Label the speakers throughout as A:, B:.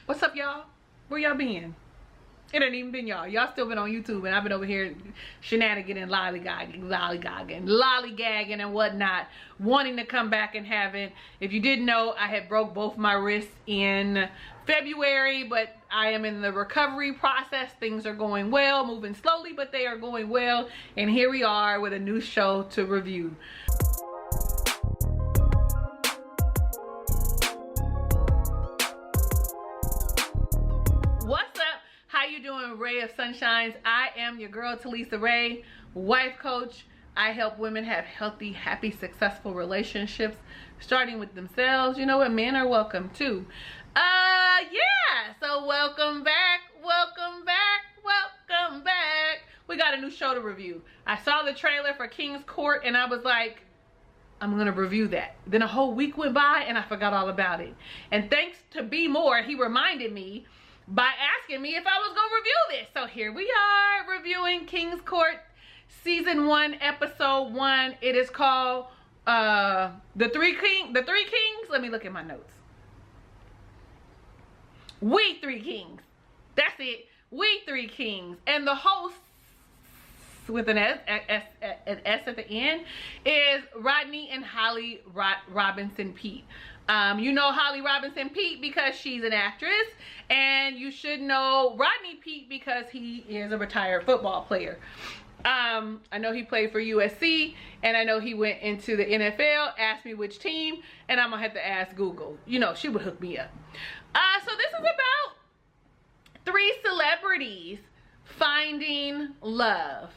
A: What's up, y'all? Where y'all been? It ain't even been y'all. Y'all still been on YouTube, and I've been over here shenanigan and lollygagging and whatnot, wanting to come back and haven't. If you didn't know, I had broke both my wrists in February, but I am in the recovery process. Things are going well, moving slowly, but they are going well. And here we are with a new show to review. What's up? How you doing, Ray of Sunshines? I am your girl, Talisa Ray, wife coach. I help women have healthy, happy, successful relationships, starting with themselves. You know what? Men are welcome too. Yeah. So welcome back, welcome back, welcome back. We got a new show to review. I saw the trailer for King's Court and I was like, I'm gonna review that. Then a whole week went by and I forgot all about it. And thanks to Be More, he reminded me by asking me if I was gonna review this. So here we are reviewing King's Court season 1 episode 1. It is called the Three Kings. Let me look at my notes. We Three Kings. That's it. We Three Kings. And the host, with an S at the end, is Rodney and Holly Robinson Peete. You know Holly Robinson Peete because she's an actress, and you should know Rodney Peete because he is a retired football player. I know he played for USC, and I know he went into the NFL. Asked me which team, and I'm gonna have to ask Google. You know, she would hook me up. So this is about 3 celebrities finding love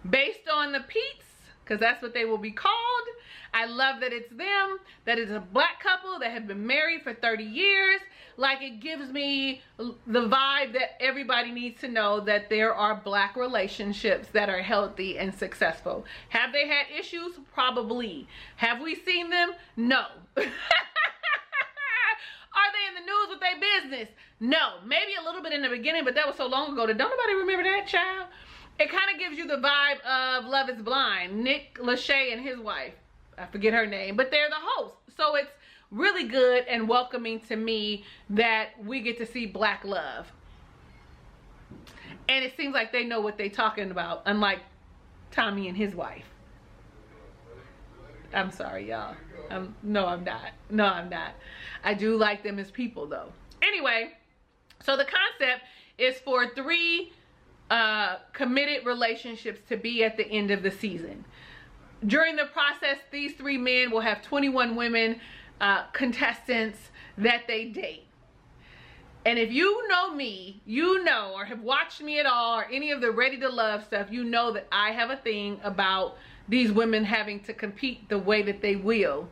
A: based on the Peetes, because that's what they will be called. I love that it's them, that it's a black couple that have been married for 30 years. Like, it gives me the vibe that everybody needs to know that there are black relationships that are healthy and successful. Have they had issues? Probably. Have we seen them? No. Are they in the news with their business? No. Maybe a little bit in the beginning, but that was so long ago that don't nobody remember that, child. It kind of gives you the vibe of Love is Blind. Nick Lachey and his wife, I forget her name, but they're the hosts. So it's really good and welcoming to me that we get to see black love. And it seems like they know what they're talking about, unlike Tommy and his wife. I'm sorry, y'all. No, I'm not. No, I'm not. I do like them as people, though. Anyway, so the concept is for 3 committed relationships to be at the end of the season. During the process, these 3 men will have 21 women contestants that they date. And if you know me, you know, or have watched me at all, or any of the Ready to Love stuff, you know that I have a thing about these women having to compete the way that they will.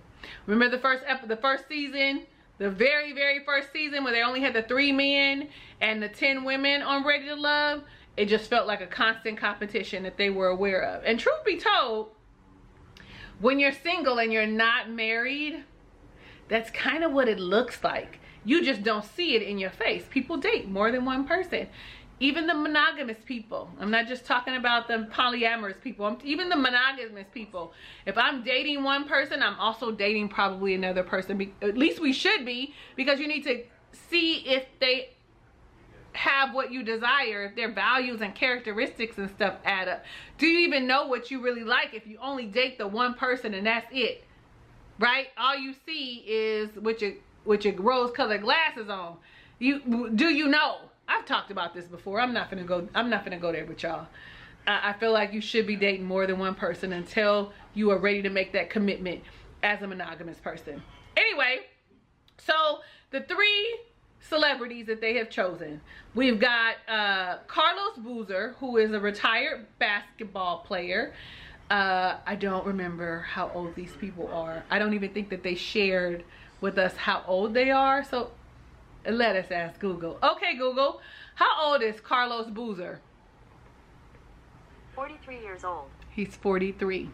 A: Remember the first season, the very, very first season, where they only had the 3 men and the 10 women on Ready to Love? It just felt like a constant competition that they were aware of. And truth be told, when you're single and you're not married, that's kind of what it looks like. You just don't see it in your face. People date more than one person. Even the monogamous people. I'm not just talking about the polyamorous people. Even the monogamous people. If I'm dating one person, I'm also dating probably another person. At least we should be, because you need to see if they have what you desire, if their values and characteristics and stuff add up. Do you even know what you really like if you only date the one person and that's it? Right? All you see is with your rose-colored glasses on. Do you know? I've talked about this before. I'm not gonna go there with y'all. I feel like you should be dating more than one person until you are ready to make that commitment as a monogamous person. Anyway, so the 3 celebrities that they have chosen. We've got Carlos Boozer, who is a retired basketball player. I don't remember how old these people are. I don't even think that they shared with us how old they are. So let us ask Google. Okay, Google, how old is Carlos Boozer?
B: 43 years old.
A: He's 43.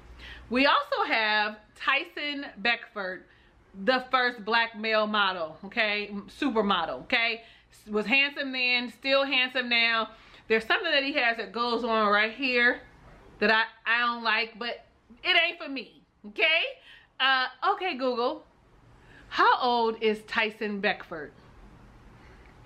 A: We also have Tyson Beckford, the first black male model, okay? Supermodel, okay? Was handsome then, still handsome now. There's something that he has that goes on right here that I don't like, but it ain't for me, okay? Okay, Google, how old is Tyson Beckford?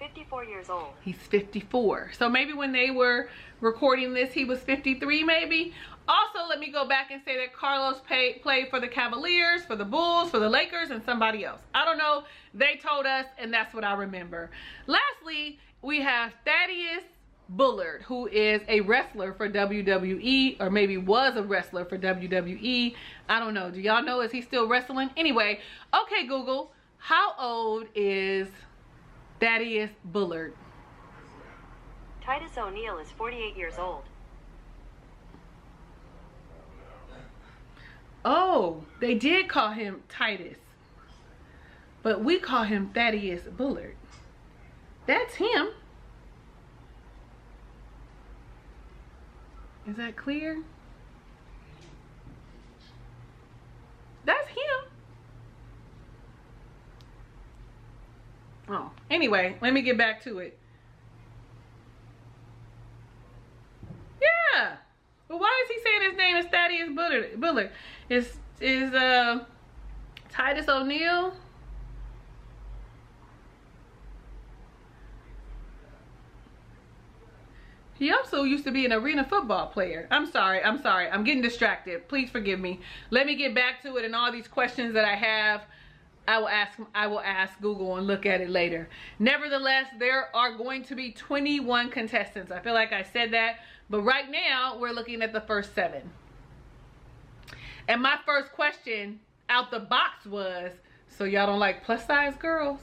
B: 54 years old.
A: He's 54. So maybe when they were recording this, he was 53 maybe. Also, let me go back and say that Carlos played for the Cavaliers, for the Bulls, for the Lakers, and somebody else. I don't know. They told us, and that's what I remember. Lastly, we have Thaddeus Bullard, who is a wrestler for WWE, or maybe was a wrestler for WWE. I don't know. Do y'all know? Is he still wrestling? Anyway, okay, Google, how old is Thaddeus Bullard?
B: Titus O'Neil is 48 years old.
A: Oh, they did call him Titus, but we call him Thaddeus Bullard. That's him. Is that clear? That's him. Oh, anyway, let me get back to it. Yeah. But why is he saying his name is Thaddeus Bullard? Is Titus O'Neil? He also used to be an arena football player. I'm sorry. I'm getting distracted. Please forgive me. Let me get back to it, and all these questions that I have, I will ask Google and look at it later. Nevertheless, there are going to be 21 contestants. I feel like I said that, but right now we're looking at the first 7. And my first question out the box was, so y'all don't like plus size girls?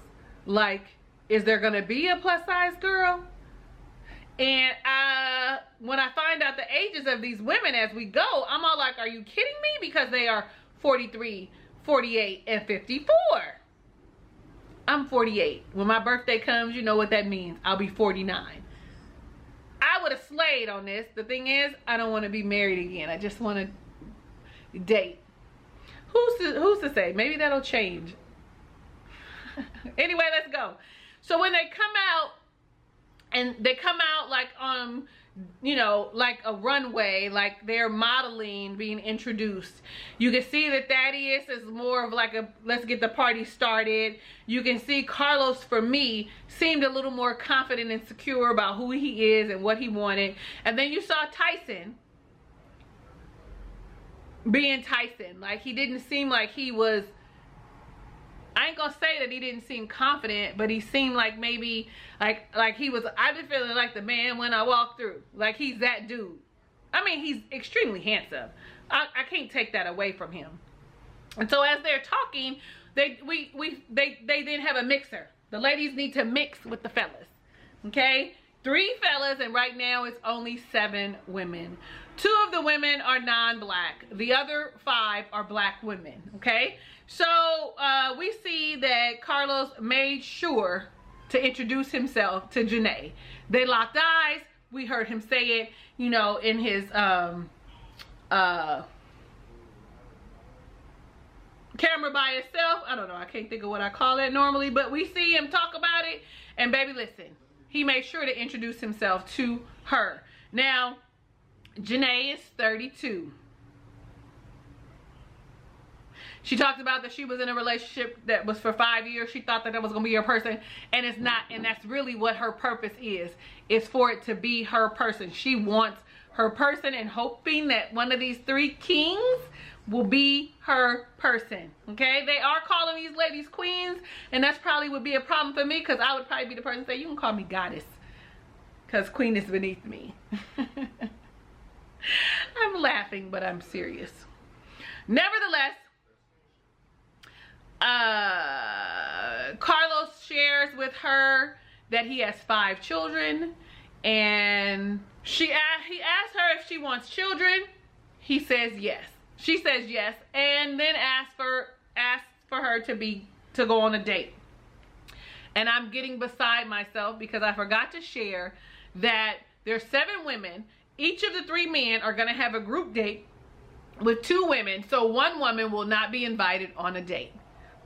A: Like, is there gonna be a plus size girl? And when I find out the ages of these women as we go, I'm all like, are you kidding me? Because they are 43, 48, and 54. I'm 48. When my birthday comes, you know what that means. I'll be 49. I would have slayed on this. The thing is, I don't want to be married again. I just want to date. Who's to say? Maybe that'll change. Anyway, let's go. So when they come out, and they come out like you know, like a runway, like they're modeling, being introduced. You can see that Thaddeus is more of like a let's get the party started. You can see Carlos, for me, seemed a little more confident and secure about who he is and what he wanted. And then you saw Tyson being Tyson. Like, he didn't seem like he was, I ain't gonna say that he didn't seem confident, but he seemed like maybe like he was, I've been feeling like the man when I walked through. Like, he's that dude. I mean, he's extremely handsome. I can't take that away from him. And so as they're talking, they then have a mixer. The ladies need to mix with the fellas. Okay? 3 fellas, and right now it's only 7 women. 2 of the women are non-black. The other 5 are black women. Okay? So we see that Carlos made sure to introduce himself to Janae. They locked eyes. We heard him say it, you know, in his camera by itself. I don't know. I can't think of what I call it normally, but we see him talk about it. And baby, listen, he made sure to introduce himself to her. Now, Janae is 32. She talked about that she was in a relationship that was for 5 years. She thought that that was going to be her person, and it's not. And that's really what her purpose is for it to be her person. She wants her person and hoping that one of these 3 kings will be her person. Okay? They are calling these ladies queens, and that's probably would be a problem for me, because I would probably be the person to say, you can call me goddess, because queen is beneath me. I'm laughing, but I'm serious. Nevertheless, Carlos shares with her that he has 5 children, and he asked her if she wants children. He says yes. She says yes, and then asks for her to go on a date. And I'm getting beside myself because I forgot to share that there's 7 women. Each of the 3 men are going to have a group date with 2 women, so 1 woman will not be invited on a date.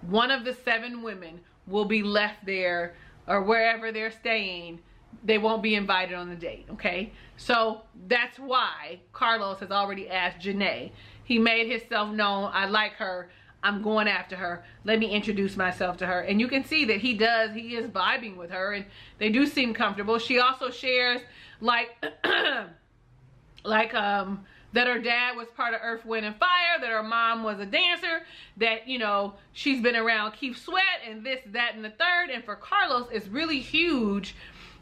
A: One of the 7 women will be left there, or wherever they're staying, they won't be invited on the date, okay? So that's why Carlos has already asked Janae. He made himself known. I like her. I'm going after her. Let me introduce myself to her. And you can see that he is vibing with her, and they do seem comfortable. She also shares like that her dad was part of Earth, Wind, and Fire, that her mom was a dancer, that, you know, she's been around Keith Sweat and this, that, and the third. And for Carlos, it's really huge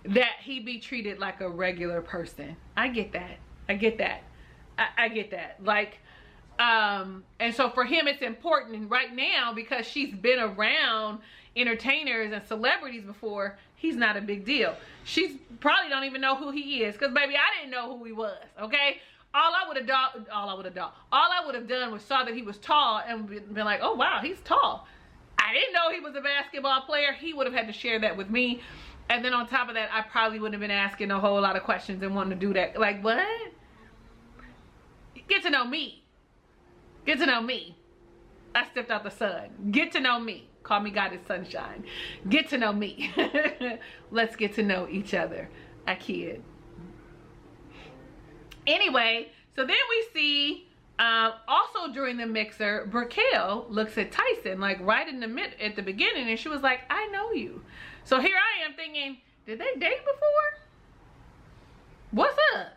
A: that he be treated like a regular person. I get that. I get that. I get that. Like, and so for him, it's important right now because she's been around entertainers and celebrities before. He's not a big deal. She's probably don't even know who he is, because baby, I didn't know who he was. Okay. All I would have done was saw that he was tall and been like, oh wow, he's tall. I didn't know he was a basketball player. He would have had to share that with me. And then on top of that, I probably wouldn't have been asking a whole lot of questions and wanting to do that. Like, what? Get to know me. Get to know me. I stepped out the sun. Get to know me. Call me Goddess Sunshine. Get to know me. Let's get to know each other. I kid. Anyway, so then we see also during the mixer, Brickell looks at Tyson like right in the at the beginning, and she was like, I know you. So here I am thinking, did they date before? What's up?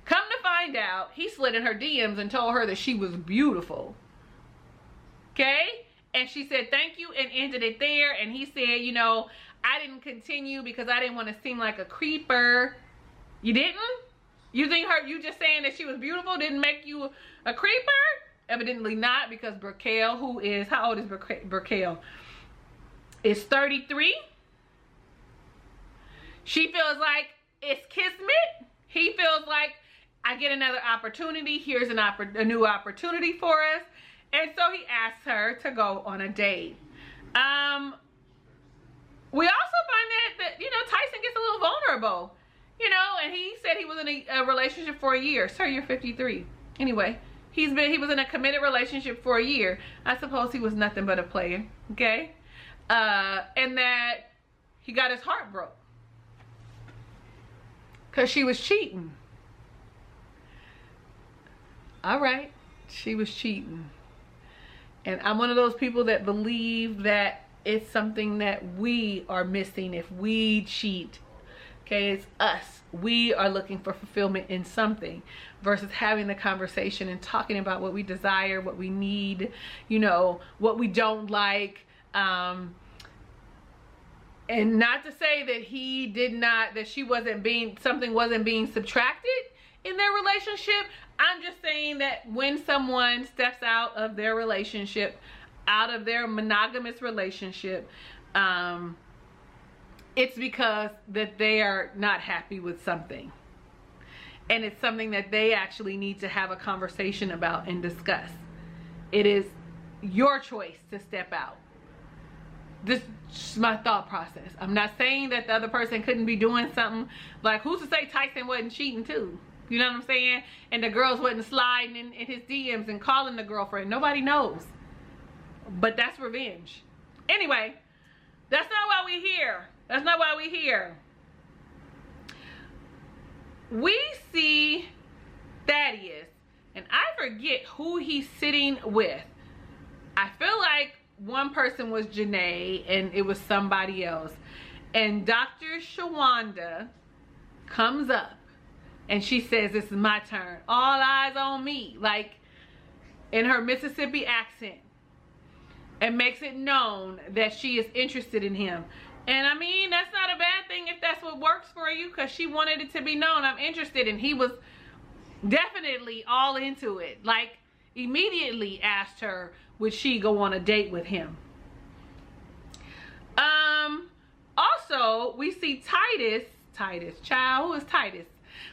A: Come to find out, he slid in her DMs and told her that she was beautiful. Okay? And she said thank you and ended it there. And he said, you know, I didn't continue because I didn't want to seem like a creeper. You didn't? You think you just saying that she was beautiful didn't make you a creeper? Evidently not, because Brickell, who is, how old is Brickell? Is 33. She feels like it's kismet. He feels like I get another opportunity. Here's a new opportunity for us. And so he asks her to go on a date. We also find that, you know, Tyson gets a little vulnerable. You know, and he said he was in a relationship for a year. Sir, you're 53. Anyway, he was in a committed relationship for a year. I suppose he was nothing but a player. Okay? And that he got his heart broke. Because she was cheating. All right. She was cheating. And I'm one of those people that believe that it's something that we are missing if we cheat. Okay, it's us. We are looking for fulfillment in something versus having the conversation and talking about what we desire, what we need, you know, what we don't like. And not to say that something wasn't being subtracted in their relationship. I'm just saying that when someone steps out of their relationship, out of their monogamous relationship, it's because that they are not happy with something. And it's something that they actually need to have a conversation about and discuss. It is your choice to step out. This is my thought process. I'm not saying that the other person couldn't be doing something. Like, who's to say Tyson wasn't cheating too? You know what I'm saying? And the girls wasn't sliding in his DMs and calling the girlfriend. Nobody knows. But that's revenge. Anyway, that's not why we're here. That's not why we're here. We see Thaddeus, and I forget who he's sitting with. I feel like one person was Janae, and it was somebody else. And Dr. Shawanda comes up, and she says, this is my turn. All eyes on me. Like, in her Mississippi accent. And makes it known that she is interested in him. And I mean, that's not a bad thing if that's what works for you, because she wanted it to be known I'm interested, and he was definitely all into it. Like, immediately asked her, would she go on a date with him? Also, we see Titus, child, who is Titus?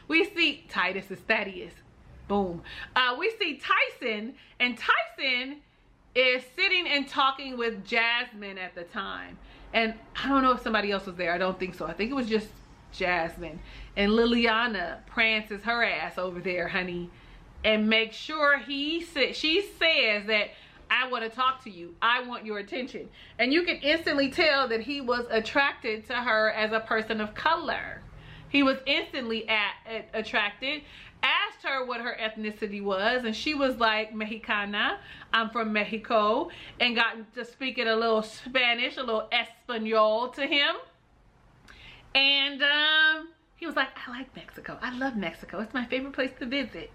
A: We see, Titus is Thaddeus. Boom. We see Tyson, and Tyson is sitting and talking with Jasmine at the time. And I don't know if somebody else was there. I don't think so. I think it was just Jasmine. And Liliana prances her ass over there, honey, and makes sure she says that I want to talk to you. I want your attention. And you can instantly tell that he was attracted to her as a person of color. He was instantly attracted. asked her what her ethnicity was, and she was like, Mexicana, I'm from Mexico, and got to speaking a little Spanish, a little Espanol to him. And he was like, I like Mexico. I love Mexico. It's my favorite place to visit.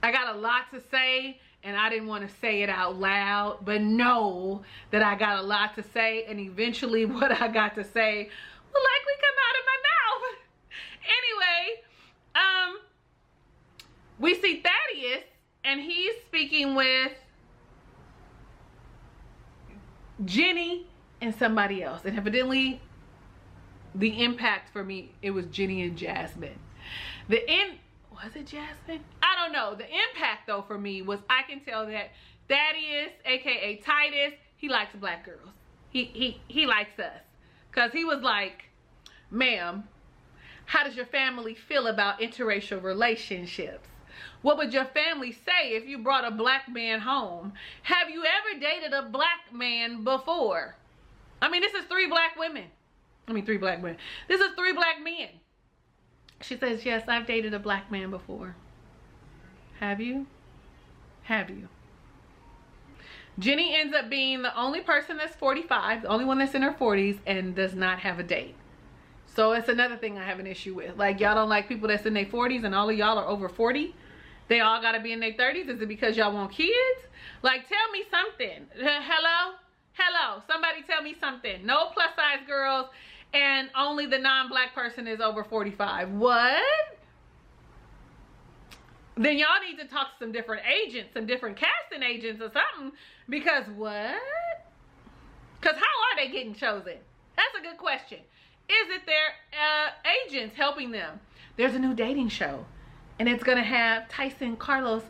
A: I got a lot to say, and I didn't want to say it out loud, but know that I got a lot to say, and eventually what I got to say will likely come out of my mouth. Anyway, we see Thaddeus, and he's speaking with Jenny and somebody else, and evidently the impact for me, it was Jenny and Jasmine. Was it Jasmine? I don't know. The impact though for me was, I can tell that Thaddeus, aka Titus, he likes black girls. He likes us. Cause he was like, ma'am, how does your family feel about interracial relationships? What would your family say if you brought a black man home? Have you ever dated a black man before? I mean, this is 3 black women. I mean, 3 black women. This is 3 black men. She says, yes, I've dated a black man before. Have you? Have you? Jenny ends up being the only person that's 45, the only one that's in her 40s, and does not have a date. So it's another thing I have an issue with. Like, y'all don't like people that's in their 40s, and all of y'all are over 40. They all got to be in their 30s. Is it because y'all want kids? Like, tell me something. Hello? Hello? Somebody tell me something. No plus size girls, and only the non-black person is over 45. What? Then y'all need to talk to some different agents, some different casting agents or something. Because what? Because how are they getting chosen? That's a good question. Is it their agents helping them? There's a new dating show, and it's going to have Tyson, Carlos,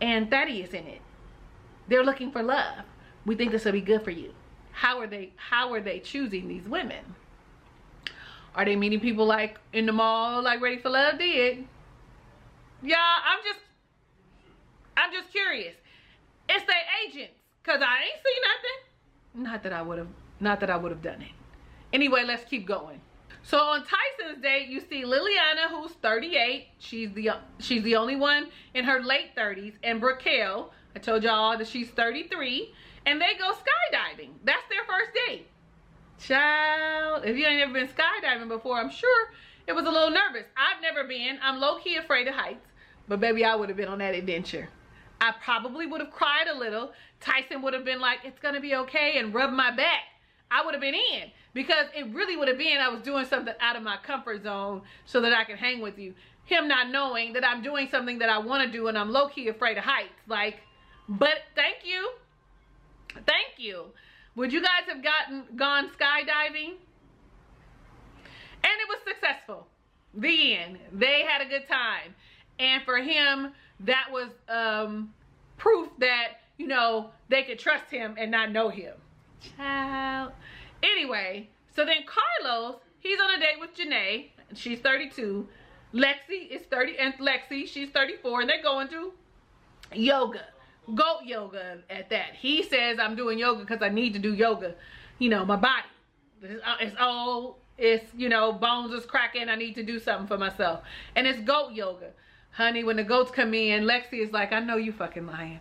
A: and Thaddeus in it. They're looking for love. We think this will be good for you. How are they choosing these women? Are they meeting people like in the mall like Ready for Love did? Yeah, I'm just curious. It's their agents, cause I ain't seen nothing. Not that I would have done it. Anyway, let's keep going. So on Tyson's date, you see Liliana, who's 38. She's the only one in her late 30s, and Brickell, I told y'all that she's 33, and they go skydiving. That's their first date. Child, if you ain't ever been skydiving before, I'm sure it was a little nervous. I've never been. I'm low-key afraid of heights, but baby, I would have been on that adventure. I probably would have cried a little. Tyson would have been like, it's gonna be okay, and rubbed my back. I would have been in, because it really would have been I was doing something out of my comfort zone so that I could hang with you. Him not knowing that I'm doing something that I want to do, and I'm low-key afraid of heights. Like, but thank you. Thank you. Would you guys have gone skydiving? And it was successful. The end. They had a good time. And for him, that was proof that, you know, they could trust him and not know him. Child. Anyway, so then Carlos, he's on a date with Janae. She's 32. Lexi is 30, and Lexi, she's 34, and they're going to yoga. Goat yoga at that. He says, I'm doing yoga because I need to do yoga. You know, my body. It's old. It's, you know, bones is cracking. I need to do something for myself. And it's goat yoga. Honey, when the goats come in, Lexi is like, I know you fucking lying.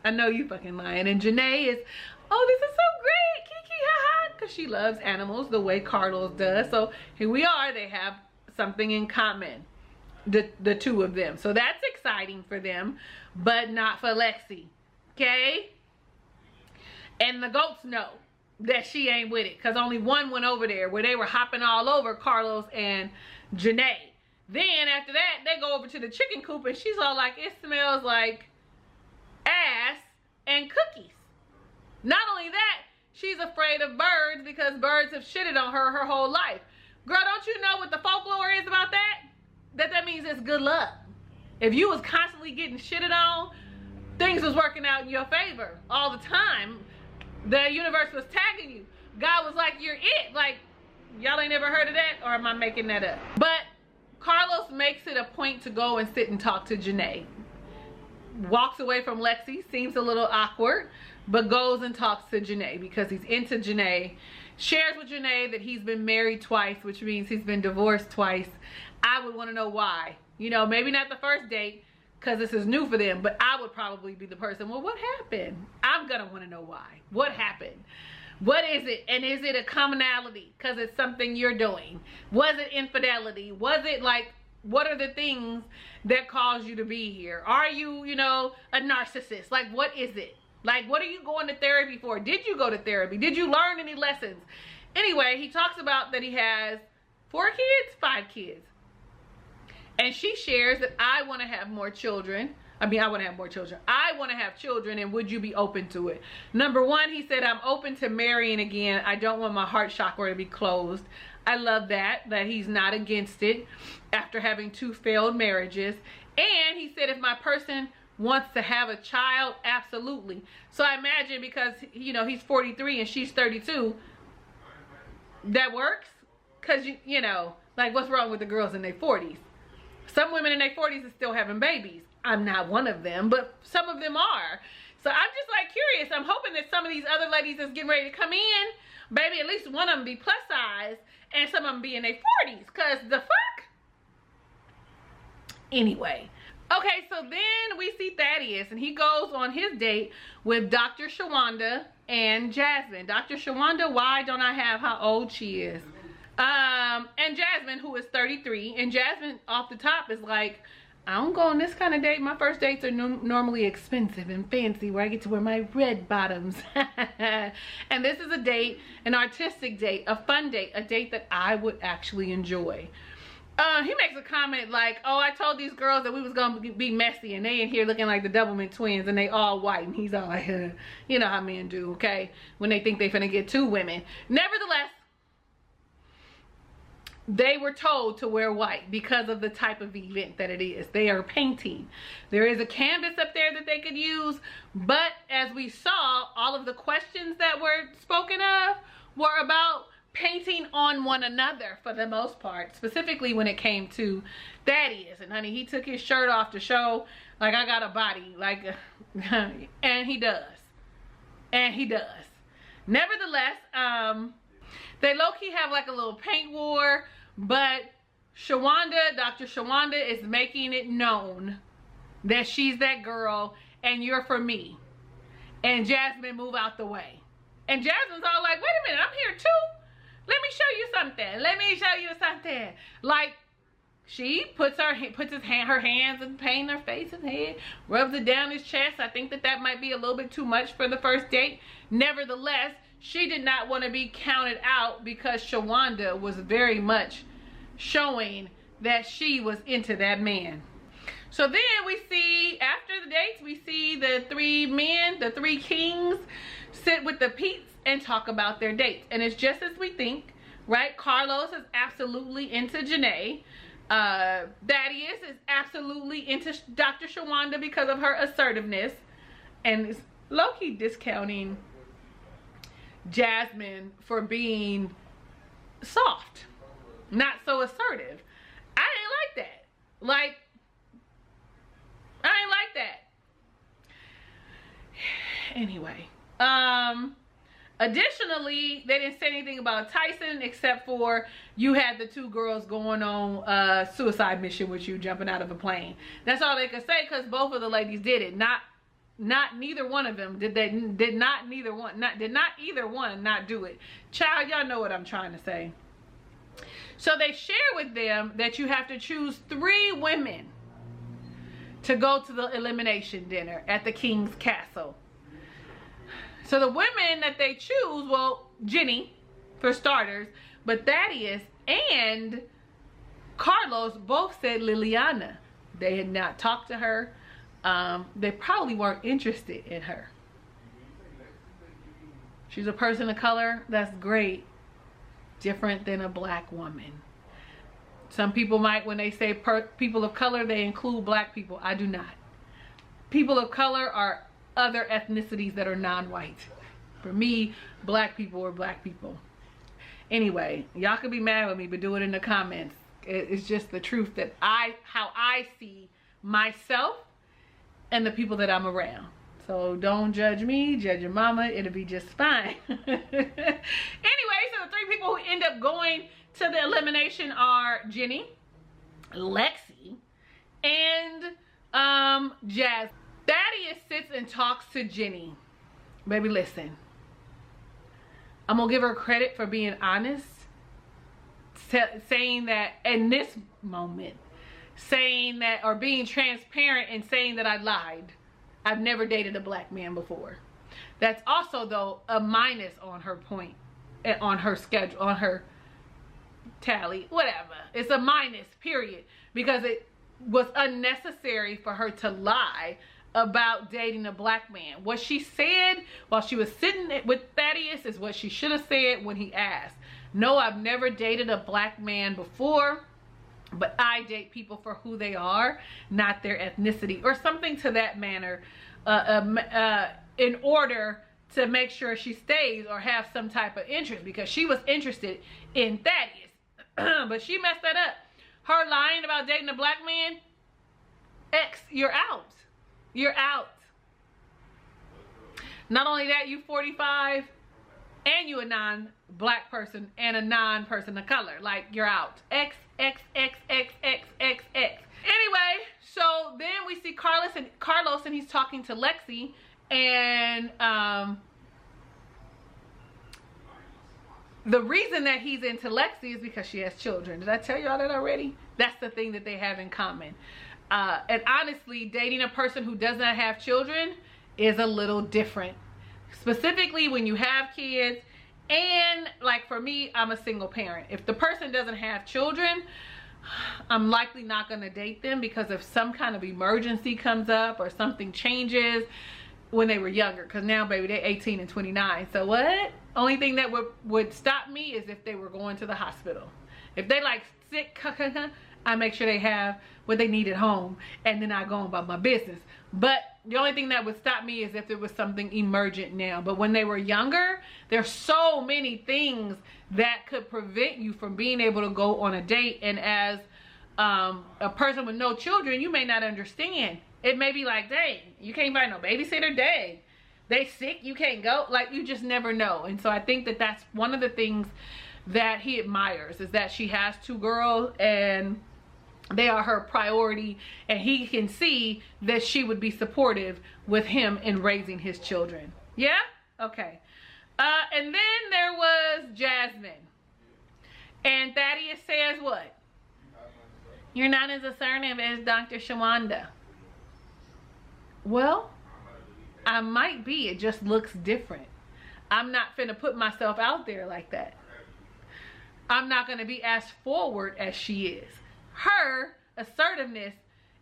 A: I know you fucking lying. And Janae is, oh, this is so great. Kiki, haha. Because she loves animals the way Carlos does. So here we are. They have something in common. The two of them. So that's exciting for them, but not for Lexi. Okay? And the goats know that she ain't with it, because only one went over there where they were hopping all over Carlos and Janae. Then after that, they go over to the chicken coop, and she's all like, it smells like ass and cookies. Not only that, she's afraid of birds because birds have shitted on her whole life. Girl, don't you know what the folklore is about that? That means it's good luck. If you was constantly getting shitted on, things was working out in your favor all the time. The universe was tagging you. God was like, you're it. Like, y'all ain't never heard of that? Or am I making that up? But Carlos makes it a point to go and sit and talk to Janae. Walks away from Lexi, seems a little awkward, but goes and talks to Janae because he's into Janae. shares with Janae that he's been married twice, which means he's been divorced twice. I would want to know why. You know, maybe not the first date, because this is new for them, but I would probably be the person, well, what happened? I'm gonna want to know why. What happened? What is it? And is it a commonality because it's something you're doing? Was it infidelity? Was it like, what are the things that cause you to be here? Are you, you know, a narcissist? Like, what is it? Like, what are you going to therapy for? Did you go to therapy? Did you learn any lessons? Anyway, he talks about that he has 4 kids, 5 kids. And she shares that I want to have more children. I want to have more children. I want to have children, and would you be open to it? Number 1, he said, I'm open to marrying again. I don't want my heart chakra to be closed. I love that he's not against it after having 2 failed marriages. And he said, if my person wants to have a child, absolutely. So I imagine, because, you know, he's 43 and she's 32, that works. Because, you know, like, what's wrong with the girls in their 40s? Some women in their 40s are still having babies. I'm not one of them, but some of them are. So I'm just like curious. I'm hoping that some of these other ladies that's getting ready to come in, baby, at least one of them be plus size and some of them be in their 40s. Because the fuck? Anyway. Okay, so then we see Thaddeus, and he goes on his date with Dr. Shawanda and Jasmine. Dr. Shawanda, why don't I have how old she is? And Jasmine, who is 33. And Jasmine, off the top, is like, I don't go on this kind of date. My first dates are normally expensive and fancy, where I get to wear my red bottoms. And this is a date, an artistic date, a fun date, a date that I would actually enjoy. He makes a comment like, oh, I told these girls that we was gonna be messy, and they in here looking like the Doublemint twins, and they all white. And he's all like, you know how men do, okay, when they think they finna get 2 women. Nevertheless, they were told to wear white because of the type of event that it is. They are painting. There is a canvas up there that they could use, but as we saw, all of the questions that were spoken of were about painting on one another for the most part, specifically when it came to Thaddeus. And honey, he took his shirt off to show, like, I got a body, like, and he does. And he does. Nevertheless, they low-key have like a little paint war, but Shawanda, Dr. Shawanda, is making it known that she's that girl and you're for me. And Jasmine, move out the way. And Jasmine's all like, wait a minute, I'm here too. Let me show you something. Let me show you something. Like, she puts her hands in paint in her face and head, rubs it down his chest. I think that might be a little bit too much for the first date. Nevertheless, she did not want to be counted out because Shawanda was very much showing that she was into that man. So then we see, after the dates, we see the 3 men, the 3 kings, sit with the Pete's and talk about their dates. And it's just as we think, right? Carlos is absolutely into Janae. Thaddeus is absolutely into Dr. Shawanda because of her assertiveness. And is low-key discounting Jasmine for being soft, not so assertive. I didn't like that. Like, I didn't like that. Anyway, additionally, they didn't say anything about Tyson except for you had the 2 girls going on a suicide mission with you, jumping out of a plane. That's all they could say, because both of the ladies did it. Neither one of them did not either one not do it. Child, y'all know what I'm trying to say. So they share with them that you have to choose 3 women to go to the elimination dinner at the King's Castle. So the women that they choose, well, Jenny, for starters, but Thaddeus and Carlos both said Liliana. They had not talked to her. They probably weren't interested in her. She's a person of color. That's great. Different than a black woman. Some people might, when they say people of color, they include black people. I do not. People of color are other ethnicities that are non-white. For me, black people are black people. Anyway, y'all can be mad with me, but do it in the comments. It's just the truth that how I see myself and the people that I'm around. So don't judge me, judge your mama, it'll be just fine. Anyway, people who end up going to the elimination are Jenny, Lexi, and Jazz. Thaddeus sits and talks to Jenny. Baby, listen. I'm gonna give her credit for being honest, saying that in this moment, saying that, or being transparent and saying that I lied. I've never dated a black man before. That's also, though, a minus on her point, on her schedule, on her tally, whatever. It's a minus, period, because it was unnecessary for her to lie about dating a black man. What she said while she was sitting with Thaddeus is what she should have said when he asked. No, I've never dated a black man before, but I date people for who they are, not their ethnicity, or something to that manner, in order to make sure she stays or have some type of interest, because she was interested in Thaddeus. But she messed that up. Her lying about dating a black man, X, you're out. You're out. Not only that, you 45 and you a non-black person and a non-person of color. Like, you're out. X, X, X, X, X, X, X. Anyway, so then we see Carlos and he's talking to Lexi, and the reason that he's into Lexi is because she has children. Did I tell y'all that already? That's the thing that they have in common. And honestly, dating a person who does not have children is a little different. Specifically when you have kids, and like for me, I'm a single parent. If the person doesn't have children, I'm likely not going to date them, because if some kind of emergency comes up or something changes when they were younger, because now, baby, they're 18 and 29. So what? Only thing that would stop me is if they were going to the hospital. If they like sick, I make sure they have what they need at home, and then I go on about my business. But the only thing that would stop me is if it was something emergent now. But when they were younger, there's so many things that could prevent you from being able to go on a date. And as a person with no children, you may not understand. It may be like, dang, you can't find no babysitter, dang, they sick, you can't go. Like, you just never know. And so I think that that's one of the things that he admires, is that she has 2 girls and they are her priority, and he can see that she would be supportive with him in raising his children. Yeah? Okay. And then there was Jasmine. And Thaddeus says what? You're not as assertive as Dr. Shawanda. Well, I might be. It just looks different. I'm not finna put myself out there like that. I'm not gonna be as forward as she is. Her assertiveness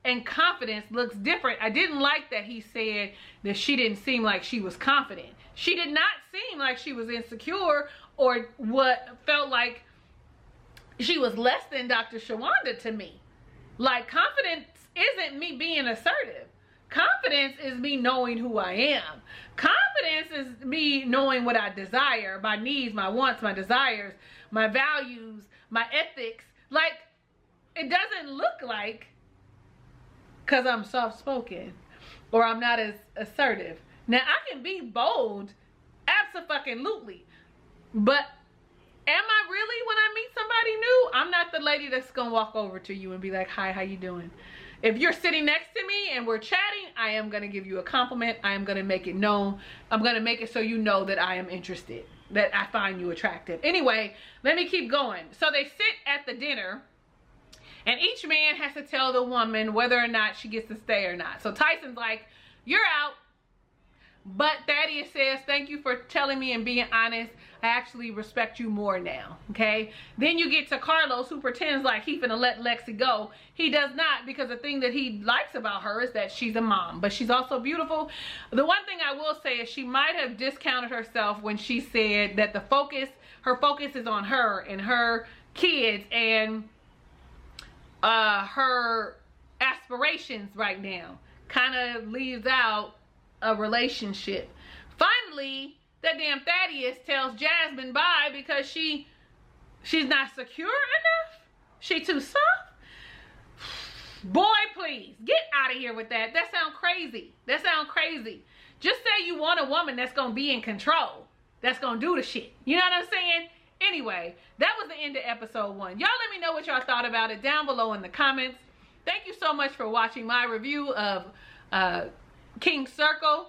A: and confidence looks different. I didn't like that he said that she didn't seem like she was confident. She did not seem like she was insecure, or what felt like she was less than Dr. Shawanda to me. Like, confidence isn't me being assertive. Confidence is me knowing who I am. Confidence is me knowing what I desire, my needs, my wants, my desires, my values, my ethics. Like, it doesn't look like because I'm soft-spoken or I'm not as assertive. Now, I can be bold, abso-fucking-lutely, but am I really, when I meet somebody new, I'm not the lady that's gonna walk over to you and be like, hi, how you doing? If you're sitting next to me and we're chatting, I am gonna give you a compliment. I am gonna make it known. I'm gonna make it so you know that I am interested, that I find you attractive. Anyway, let me keep going. So they sit at the dinner, and each man has to tell the woman whether or not she gets to stay or not. So Tyson's like, you're out. But Thaddeus says, thank you for telling me and being honest. I actually respect you more now, okay? Then you get to Carlos, who pretends like he's gonna let Lexi go. He does not, because the thing that he likes about her is that she's a mom, but she's also beautiful. The one thing I will say is she might have discounted herself when she said that her focus is on her and her kids and her aspirations right now. Kind of leaves out a relationship. Finally, that damn Thaddeus tells Jasmine bye because she's not secure enough. She too soft. Boy, please get out of here with that. That sounds crazy. That sounds crazy. Just say you want a woman that's gonna be in control, that's gonna do the shit. You know what I'm saying? anyway, that was the end of episode 1. Y'all let me know what y'all thought about it down below in the comments. Thank you so much for watching my review of King Circle,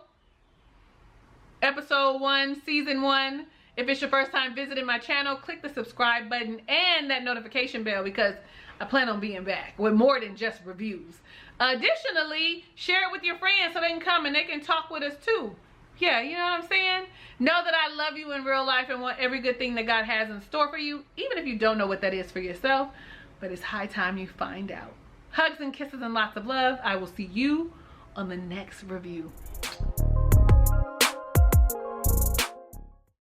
A: episode 1, season 1. If it's your first time visiting my channel, click the subscribe button and that notification bell, because I plan on being back with more than just reviews. Additionally, share it with your friends so they can come and they can talk with us too. Yeah, you know what I'm saying? Know that I love you in real life and want every good thing that God has in store for you, even if you don't know what that is for yourself. But it's high time you find out. Hugs and kisses and lots of love. I will see you on the next review.